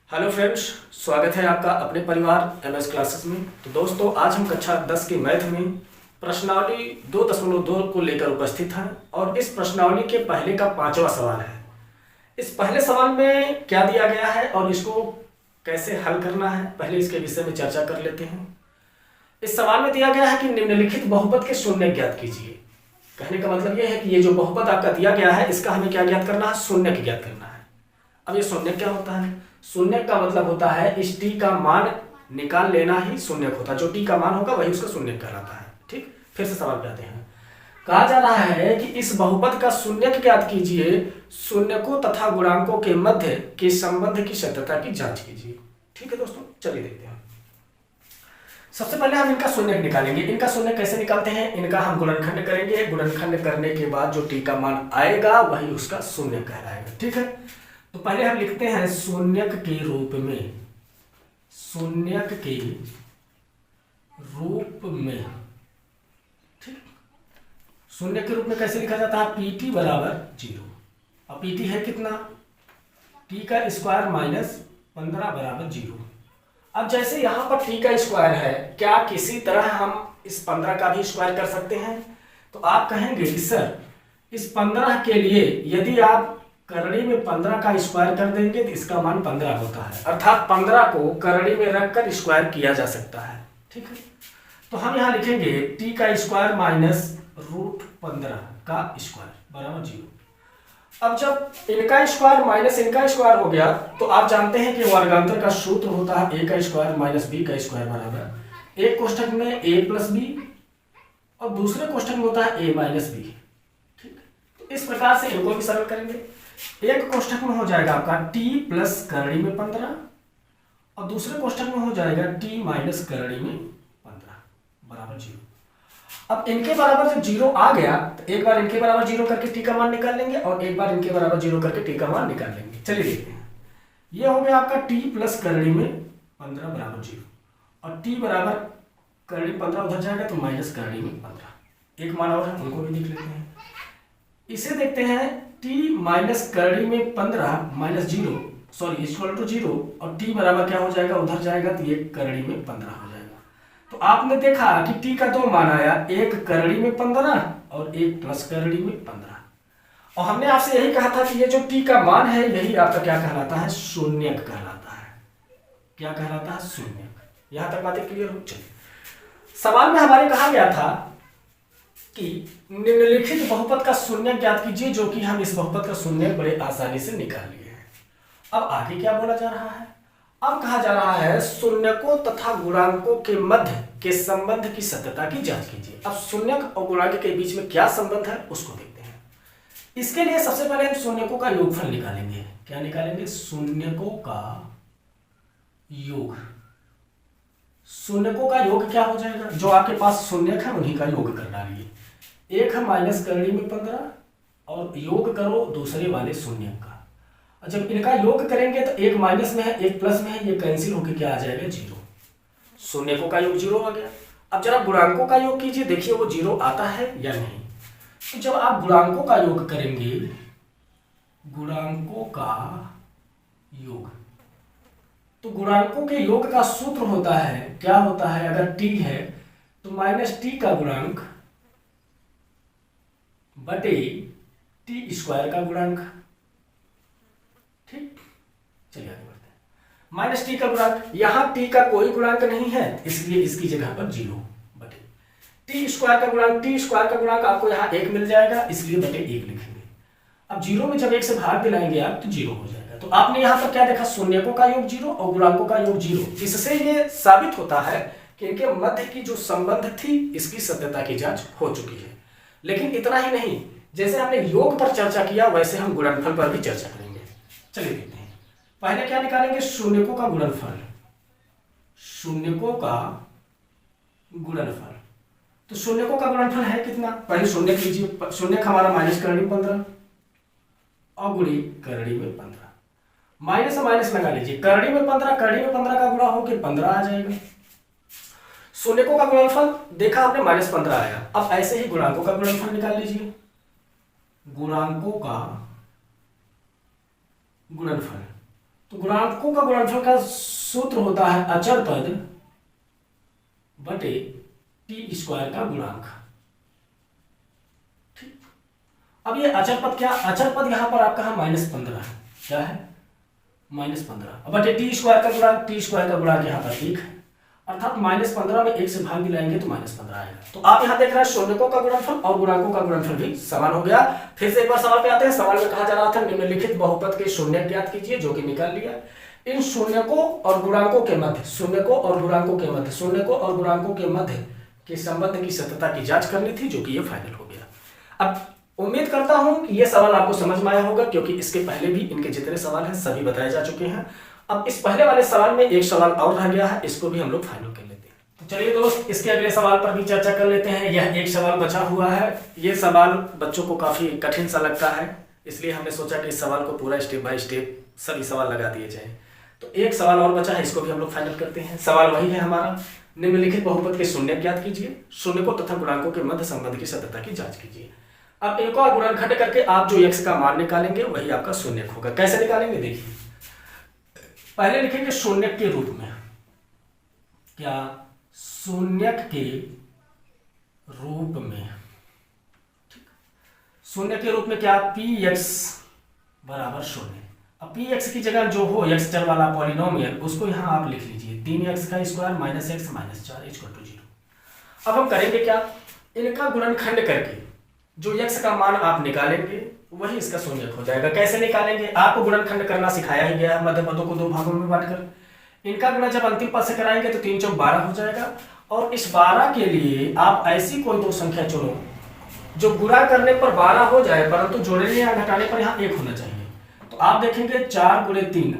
Hello friends, स्वागत है आपका अपने परिवार एमएस क्लासेस में। तो दोस्तों, आज हम कक्षा 10 की मैथ में प्रश्नावली 2.2 को लेकर उपस्थित हैं और इस प्रश्नावली के पहले का 5वां सवाल है। इस पहले सवाल में क्या दिया गया है और इसको कैसे हल करना है, पहले इसके विषय में चर्चा कर लेते हैं। इस सवाल में दिया गया है कि निम्नलिखित बहुपद के शून्य ज्ञात कीजिए। कहने का मतलब यह है कि ये जो बहुपद आपका दिया गया है इसका हमें क्या ज्ञात करना है, शून्य ज्ञात करना है। अब ये शून्य क्या होता है? शून्य का मतलब होता है इस टी का मान निकाल लेना ही शून्य होता है। जो टी का मान होगा वही उसका शून्य कहलाता है। ठीक, फिर से सवाल पे आते हैं। कहा जा रहा है कि इस बहुपद का शून्य ज्ञात कीजिए, शून्यकों तथा गुणांकों के मध्य के संबंध की सत्यता की जांच कीजिए। ठीक है दोस्तों, चलिए देखते हैं। सबसे पहले हम इनका शून्य निकालेंगे। इनका शून्य कैसे निकालते हैं? इनका हम गुणनखंड करेंगे। गुणनखंड करने के बाद जो टी का मान आएगा वही उसका शून्य कहलाएगा। ठीक है, तो पहले हम लिखते हैं शून्यक के रूप में, शून्यक के रूप में। ठीक, शून्य के रूप में कैसे लिखा जाता है? पीटी बराबर 0। अब पीटी है कितना? टी का स्क्वायर माइनस 15 बराबर 0। अब जैसे यहां पर टी का स्क्वायर है, क्या किसी तरह हम इस 15 का भी स्क्वायर कर सकते हैं? तो आप कहेंगे कि सर इस 15 के लिए यदि आप करड़ी में 15 का स्क्वायर कर देंगे तो इसका मान 15 होता है, अर्थात 15 को करड़ी में रखकर स्क्वायर किया जा सकता है। ठीक है, तो हम यहां लिखेंगे टी का स्क्वायर माइनस रूट 15 का स्क्वायर बराबर 0। अब जब इनका स्क्वायर माइनस इनका स्क्वायर हो गया तो आप जानते हैं कि वर्गांतर का सूत्र होता है ए का स्क्वायर माइनस बी का स्क्वायर बराबर एक कोष्ठक में ए प्लस बी और दूसरे कोष्ठक में होता है ए माइनस बी। ठीक, तो इस प्रकार से इनको भी सरल करेंगे। एक कोष्ठक में हो जाएगा आपका t प्लस करड़ी में 15 और दूसरे कोष्ठक में हो जाएगा t माइनस करड़ी में 15 बराबर 0। अब इनके बराबर जब 0 आ गया तो एक बार इनके बराबर 0 करके t का मान निकाल लेंगे और एक बार इनके बराबर 0 करके t का मान निकाल लेंगे। चलिए देखते हैं। ये हो गया आपका t प्लस करड़ी में 15 बराबर 0 और t बराबर करड़ी 15 उधर जाएगा तो माइनस करड़ी में 15। एक मान और है, उनको भी लिख लेते हैं। इसे देखते हैं t माइनस करड़ी में 15 माइनस 0 सॉरी इक्वल टू 0 और t बराबर क्या हो जाएगा, उधर जाएगा तो ये करड़ी में 15 हो जाएगा। तो आपने देखा कि t का दो मान आया, एक करड़ी में 15 और एक प्लस करड़ी में 15। और हमने आपसे यही कहा था कि ये जो t का मान है यही आपका क्या कहलाता है, शून्यक कहलाता है। क्या कहलाता है? शून्यक। यहां तक बातें क्लियर हो? चलिए, सवाल में हमारे कहा गया था कि निम्नलिखित बहुपद का शून्य ज्ञात कीजिए, जो कि हम इस बहुपद का शून्य बड़े आसानी से निकाल लिए हैं। अब आगे क्या बोला जा रहा है? अब कहा जा रहा है शून्यकों तथा गुणांकों के मध्य के संबंध की सत्यता की जांच कीजिए। अब शून्यक और गुणांक के बीच में क्या संबंध है उसको देखते हैं। इसके लिए सबसे पहले हम शून्यकों का योगफल निकालेंगे। क्या निकालेंगे? शून्यकों का योग। शून्यकों का योग क्या हो जाएगा? जो आपके पास शून्यक है उन्हीं का योग कर डालिए। एक है माइनस करड़ी में 15 और योग करो दूसरे वाले शून्य का। जब इनका योग करेंगे तो एक माइनस में है एक प्लस में है, ये कैंसिल होकर क्या आ जाएगा, 0। शून्यकों का योग 0 आ गया। अब जरा गुणांकों का योग कीजिए, देखिए वो 0 आता है या नहीं। तो जब आप गुणांकों का योग करेंगे, गुणांकों का योग, तो गुणांकों के योग का सूत्र होता है, क्या होता है, अगर t है तो माइनस t का गुणांक बटे टी स्क्वायर का गुणांक। ठीक, चलिए आगे बढ़ते हैं। माइनस टी का गुणांक, यहां टी का कोई गुणांक नहीं है इसलिए इसकी जगह पर 0 बटे टी स्क्वायर का गुणांक। टी स्क्वायर का गुणांक आपको यहां 1 मिल जाएगा इसलिए बटे 1 लिखेंगे। अब 0 में जब 1 से भाग दिलाएंगे आप तो 0 हो जाएगा। तो आपने यहां पर क्या देखा, शून्यकों का योग 0 और गुणांकों का योग 0। इससे ये साबित होता है कि इनके मध्य की जो संबंध थी इसकी सत्यता की जांच हो चुकी है। लेकिन इतना ही नहीं, जैसे हमने योग पर चर्चा किया वैसे हम गुणनफल पर भी चर्चा करेंगे। चलिए देखते हैं। पहले क्या निकालेंगे? शून्यकों का गुणनफल। शून्यकों का गुणनफल, तो शून्यकों का गुणनफल है कितना? पहले शून्य लीजिए। शून्य हमारा माइनस करड़ी 15 और गुणी करड़ी में 15। माइनस माइनस लगा लीजिए, करड़ी में 15 करड़ी में 15 का गुणा होकर 15 आ जाएगा। शून्यकों का गुणनफल देखा आपने, माइनस 15 आया। अब ऐसे ही गुणांकों का गुणनफल निकाल लीजिए। गुणांकों का गुणनफल, तो गुणांकों का गुणनफल का सूत्र होता है अचर पद बटे टी स्क्वायर का गुणांक। ठीक, अब ये अचर पद क्या, अचर पद यहां पर आपका है -15, क्या है -15 बटे टी स्क्वायर का गुणांक, टी स्क्वायर का गुणांक यहाँ पर 1 है, अर्थात -15 में 1 से भाग दिलाएंगे तो -15 आएगा। तो आप यहाँ देख रहे हैं शून्यकों का गुणनफल और गुणांकों का गुणनफल भी समान हो गया। फिर से एक बार सवाल पे आते हैं। सवाल में कहा जा रहा था निम्नलिखित बहुपद के शून्य ज्ञात कीजिए, जो कि निकाल लिया। इन शून्यकों और गुणांकों के मध्य, शून्यकों और गुणांकों के मध्य, शून्यकों और गुणांकों के मध्य के संबंध की सत्यता की जांच करनी थी, जो कि ये फाइनल हो गया। अब उम्मीद करता हूं कि ये सवाल आपको समझ में आया होगा, क्योंकि इसके पहले भी इनके जितने सवाल हैं सभी बताए जा चुके हैं। अब इस पहले वाले सवाल में एक सवाल और रह गया है, इसको भी हम लोग फाइनल कर लेते हैं। तो चलिए दोस्त, इसके अगले सवाल पर भी चर्चा कर लेते हैं। यह एक सवाल बचा हुआ है। ये सवाल बच्चों को काफी कठिन सा लगता है, इसलिए हमने सोचा कि इस सवाल को पूरा स्टेप बाय स्टेप सभी सवाल लगा दिए जाए। तो एक सवाल और बचा है, इसको भी हम लोग फाइनल करते हैं। सवाल वही है हमारा, निम्नलिखित बहुपद के शून्य ज्ञात कीजिए, शून्यकों तथा गुणांकों के मध्य संबंध की सत्यता की जांच कीजिए। अब इनको गुणनखंड करके आप जो x का मान निकालेंगे वही आपका शून्यक होगा। कैसे निकालेंगे देखिए, पहले लिखेंगे शून्यक के रूप में, क्या शून्यक के रूप में, ठीक, शून्य के रूप में क्या px बराबर 0। अब px की जगह जो हो x चर वाला पॉलिनोमियल, उसको यहां आप लिख लीजिए 3x का square minus x minus 4 equal to 0। अब हम करेंगे क्या, इनका गुणनखंड करके जो x का मान आप निकालेंगे वही इसका शून्यक हो जाएगा। कैसे निकालेंगे, आपको गुणनखंड करना सिखाया ही गया है, मध्य पदों को दो भागों में बांटकर। इनका गुणा जब अंतिम पद से कराएंगे तो 3 चौक 12 हो जाएगा, और इस 12 के लिए आप ऐसी कोई दो संख्या चुनो जो गुणा करने पर 12 हो जाए, परंतु जोड़ने या घटाने पर यहाँ 1 होना चाहिए। तो आप देखेंगे 4 गुणे 3,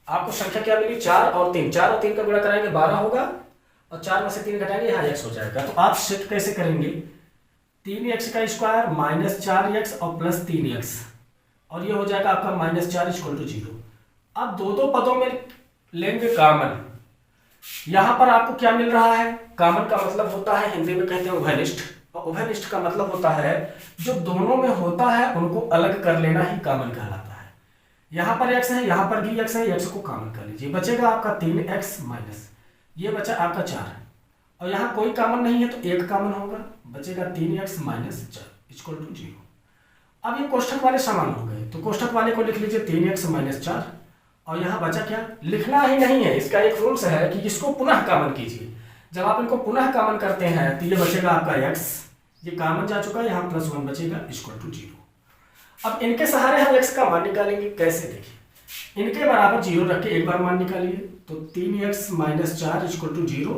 आपको संख्या क्या मिली, 4 और 3, 4 और 3 का गुणा कराएंगे 12 होगा, और 4 में से 3 घटाएंगे यहाँ x हो जाएगा। तो आप सेट कैसे करेंगे, 3x का स्क्वायर माइनस 4x और प्लस 3x, और ये हो जाएगा आपका -4 इक्वल टू 0। अब दो पदों में लेंगे कॉमन, यहां पर आपको क्या मिल रहा है, कॉमन का मतलब होता है, हिंदी में कहते हैं उभयनिष्ठ, और उभयनिष्ठ का मतलब होता है जो दोनों में होता है उनको अलग कर लेना ही कॉमन कहलाता है। यहां पर x है, यहां पर भी x है, x को कॉमन कर लीजिए, बचेगा आपका 3x माइनस, ये बचा आपका 4, और यहाँ कोई कॉमन नहीं है तो 1 कॉमन होगा, बचेगा 3x माइनस 4 इक्वल टू 0। अब ये कोष्ठक वाले समान हो गए, तो कोष्ठक वाले को लिख लीजिए 3x माइनस 4, और यहाँ बचा क्या, लिखना ही नहीं है, इसका एक रूल्स है कि इसको पुनः कॉमन कीजिए। जब आप इनको पुनः कॉमन करते हैं तो ये बचेगा आपका x, ये कॉमन जा चुका है, यहाँ +1 बचेगा इक्वल टू 0। अब इनके सहारे हम x का मान निकालेंगे। कैसे, देखिए इनके बराबर 0 रख के एक बार मान निकालिए, तो 3x माइनस 4 इक्वल टू 0,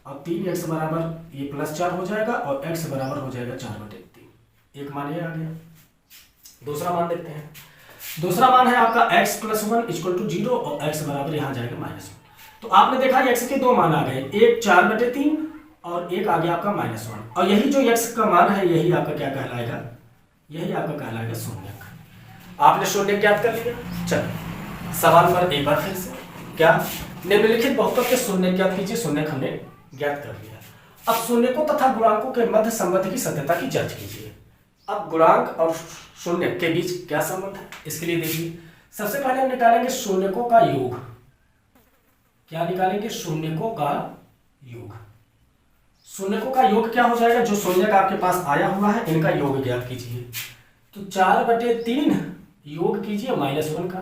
और 3x बराबर ये +4 हो जाएगा, और x बराबर हो जाएगा 4/3। एक मान ये आ गया। दूसरा मान देखते हैं। दूसरा मान है आपका x + 1 इक्वल टू 0, और x बराबर यहाँ जाएगा -1। तो आपने देखा x के दो मान आ गए, एक 4/3 और एक आ गया आपका -1, और यही जो x का मान है यही आपका क्या कहलाएगा, यही आपका कहलाएगा शून्यक। आपने शून्यक ज्ञात कर लिया। चलो सवाल पर एक बार फिर से, क्या निम्नलिखित बहुपद के शून्यक ज्ञात कीजिए। शून्यक हमने ज्ञात कर लिया। अब शून्यकों तथा गुणांकों के मध्य संबंध की सत्यता की जांच कीजिए। अब गुणांक और शून्य के बीच क्या संबंध है, इसके लिए देखिए सबसे पहले हम निकालेंगे शून्यकों का योग। क्या निकालेंगे, शून्यकों का योग। शून्यकों का योग क्या हो जाएगा, जो शून्यक आपके पास आया हुआ है इनका योग ज्ञात कीजिए। तो 4/3 योग कीजिए -1 का,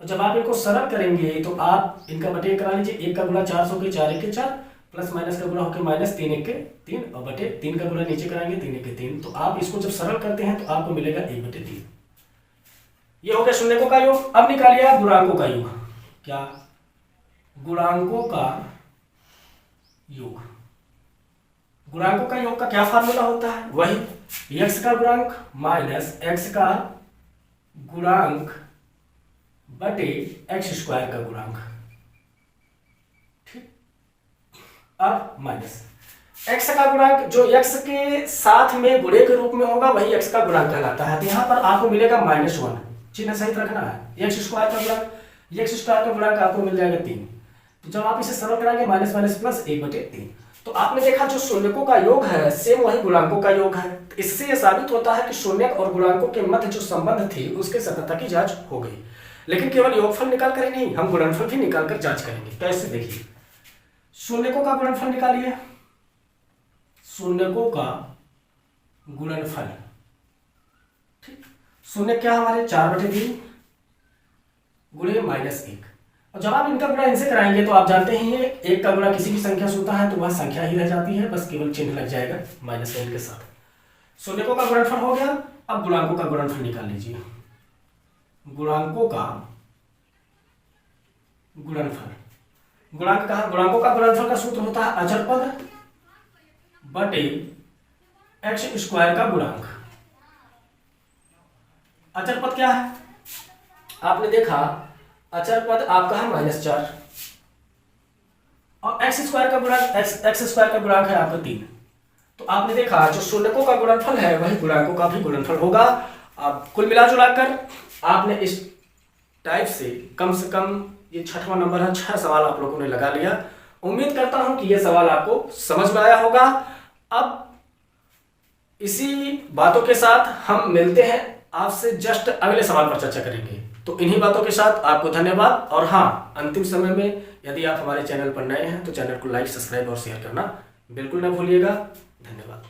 और जब आप इनको सरल करेंगे तो आप इनका बटे करा लीजिए, 1 का गुणा 400 के 4 1 4, प्लस माइनस का गुणा होकर -3 1 3, और बटे 3 का गुणा नीचे कराएंगे 3 1 3। तो आप इसको जब सरल करते हैं तो आपको मिलेगा 1/3। ये हो गया शून्यकों का योग। अब निकालिए गुणांकों का योग। क्या, गुणांकों का योग। गुणांकों का योग का क्या फार्मूला होता है, वही x का गुणांक माइनस x का गुणांक बटे x² का गुणांक। ठीक, अब माइनस x का गुणांक जो x के साथ में गुणे के रूप में होगा वही x का गुणांक कहलाता है। तो यहाँ पर आपको मिलेगा -1, चिन्ह सहित रखना है। x² का गुणांक, x² का गुणांक आपको मिल जाएगा 3। तो जब आप इसे सरल कराएंगे माइनस माइनस प्लस 1/3। तो आपने देखा जो शून्यकों का योग है सेम वही गुणांकों का योग है। इससे यह साबित होता है कि शून्यक और गुणांकों के मध्य जो संबंध थे उसके सत्यता की जांच हो गई। लेकिन केवल योगफल निकाल कर ही नहीं, हम गुणनफल भी निकाल कर जांच करेंगे। कैसे, देखिए शून्यकों का गुणनफल निकालिए। शून्यकों का गुणनफल, ठीक, शून्य क्या हमारे 4/3 गुणे -1। और जब आप इनका गुणा इनसे कराएंगे तो आप जानते ही हैं एक का गुणा किसी भी संख्या से होता है तो वह संख्या ही रह जाती है, बस केवल चिन्ह लग जाएगा -n के साथ। शून्यकों का गुणनफल हो गया। अब गुणांकों का गुणनफल निकाल लीजिए। गुणांकों का गुणनफल, गुणांकों का गुणनफल का सूत्र होता है अचर पद बटे x² का गुणांक। अचर पद क्या है, आपने देखा अचर पद आपका है -4 और x² का गुणांक x² का गुणांक है आपका 3। तो आपने देखा जो शून्यकों का गुणनफल है वही गुणांकों का भी गुणनफल होगा। अब कुल मिला जुला कर आपने इस टाइप से कम ये 6वां नंबर है, 6 सवाल आप लोगों ने लगा लिया। उम्मीद करता हूं कि यह सवाल आपको समझ में आया होगा। अब इसी बातों के साथ हम मिलते हैं आपसे जस्ट अगले सवाल पर चर्चा करेंगे। तो इन्हीं बातों के साथ आपको धन्यवाद। और हाँ, अंतिम समय में यदि आप हमारे चैनल पर नए हैं तो चैनल को लाइक, सब्सक्राइब और शेयर करना बिल्कुल ना भूलिएगा। धन्यवाद।